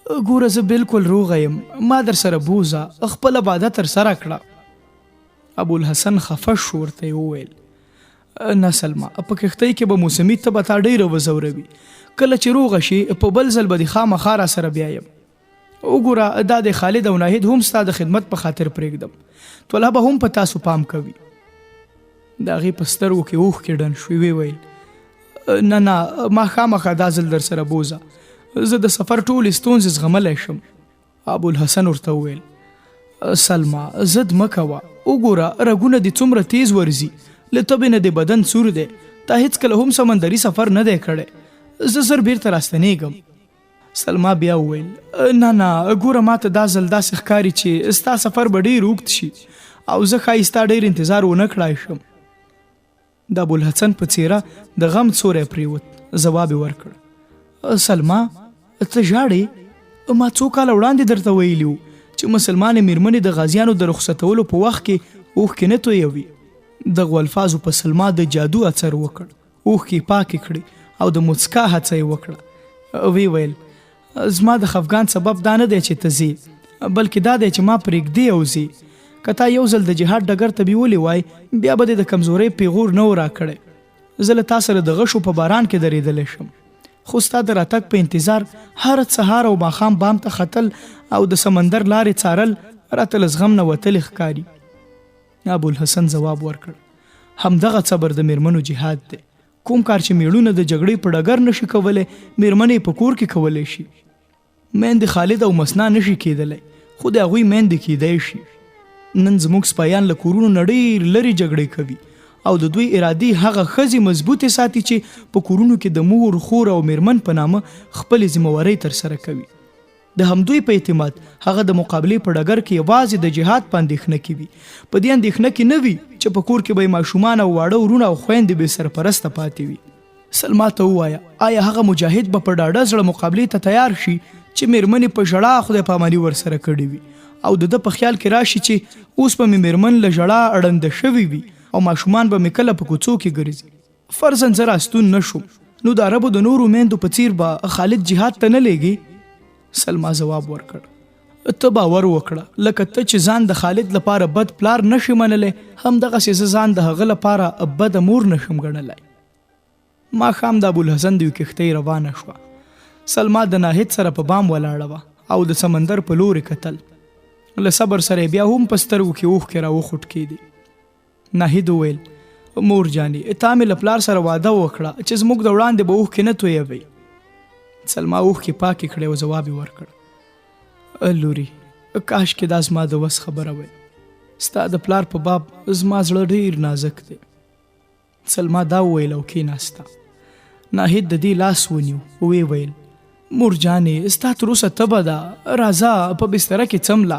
ګوره زه بالکل روغه یم، ما در سره بوزه، خپله باده تر سره کړه. ابوالحسن خفه شو، ورته یې وویل نه سلما، په کښتۍ کې به موسمي ته به تا ډېره وځوروي، کله چې روغه شي په بل ځل به دې خامخا را سره بیایم. وګوره دا د خالد او ناهید هم ستا د خدمت په خاطر پرېږدم، طلحه به هم په تاسو پام کوي. د هغې په سترګو کې اوښکې ډنډ شوې. ویې ویل نه ما خامخا دا ځل در سره بوزه، زه د سفر ټولې ستونزې زغملی شم. ابوالحسن ورته وویل سلما ضد مه کوه، وګوره رګونه دې څومره تیز ورځي، له تبې نه د بدن سور دی، تا هېڅکله هم سمندري سفر نه دی کړی، زه زر بیرته راستنېږم. سلما بیا وویل نه نه ګوره ما ته دا ځل داسې ښکاري چې ستا سفر به ډېر اوږد شي او زه ښایي ستا ډېر انتظار ونه کړای شم. د ابوالحسن په څېره د غم سوری پرېوت. ځواب یې ورکړ سلما ته ژاړې؟ ما څو کاله وړاندې درته ویلي وو چې مسلمانې مېرمنې د غازیانو د رخصتولو په وخت کې اوښکې نه تویوي. دغو الفاظو په سلما د جادو اثر وکړ، اوښکې پاکې کړې او د مسکا هڅه یې وکړه. وی ویل زما د خفګان سبب دا نه دی چې ته ځې، بلکې دا دی چې ما پرېږدې او ځې. که تا یو ځل د جهاد ډګر ته بیولې وای بیا به دې د کمزورۍ پیغور نه و راکړی. زه له تا سره د غشو په باران کې درېدلی شم، خو ستا د راتګ په انتظار هر سهار او ماښام بام ته ختل او د سمندر لارې څارل راته له زغم نه وتلې ښکاري. ابوالحسن ځواب ورکړ همدغه صبر د میرمنو جهاد دی. کوم کار چې میړونه د جګړې په ډګر نشي کولی، میرمنې په کور کې کولی شي. میندې خالد او مسنا نشي کېدلی، خو د هغوی میندې کېدی شي. نن زموږ سپایان له کورونو نه ډېر لرې جګړې کوي او د دوی ارادې هغه ښځې مضبوطې ساتي چې په کورونو کې د مور، خور او میرمن په نامه خپلې ذمهوارۍ ترسره کوي. د همدوی په اعتماد هغه د مقابلې په ډګر کې یوازې د جهاد په اندېښنه کې وي، په دې اندېښنه کې نه وي چې په کور کې به یې ماشومان او واړه ورونه او خویندې بې سرپرسته پاتې وي. سلما ته ووایه آیا هغه مجاهد به په ډاډه زړه مقابلې ته تیار شي چې میرمنې په ژړا خدای پاماني ورسره کړې وي او د ده په خیال کې راشي چې اوس به مې میرمن له ژړا اړنده شوي وي او ماشومان به مې کله په کوڅو کې ګرځي؟ فرضاً زه راستون نه شوم، نو د عربو د نورو میندو په څیر به خالد جهاد ته نه لیږي؟ سلما ځواب ورکړ ته باور وکړه، لکه ته چې ځان د خالد لپاره بد پلار نشي منلی، همدغسې زه ځان د هغه لپاره بده مور نشم ګڼلی. ماښام د ابوالحسن د یو کښتۍ روانه شوه. سلما د ناهید سره په بام ولاړه وه او د سمندر په لورې کتل. له صبر سره بیا هم په سترګو کې اوښکې راوخوټ کېدې. ناهید وویل مور جانې تا مې له پلار سره واده وکړه چې زموږ د وړاندې به اوښکې نه تویوئ. سلما اوښکې پاکې کړې او ځواب یې ورکړ لوري کاشکې دا زما د وس خبره وی، ستا د پلار په باب زما زړه ډېر نازک دی. سلما دا وویل او کېناسته. ناهید د دې لاس ونیو، ویې ویل مور جانې ستا تر اوسه تبه ده، راځه په بستره کې څمله.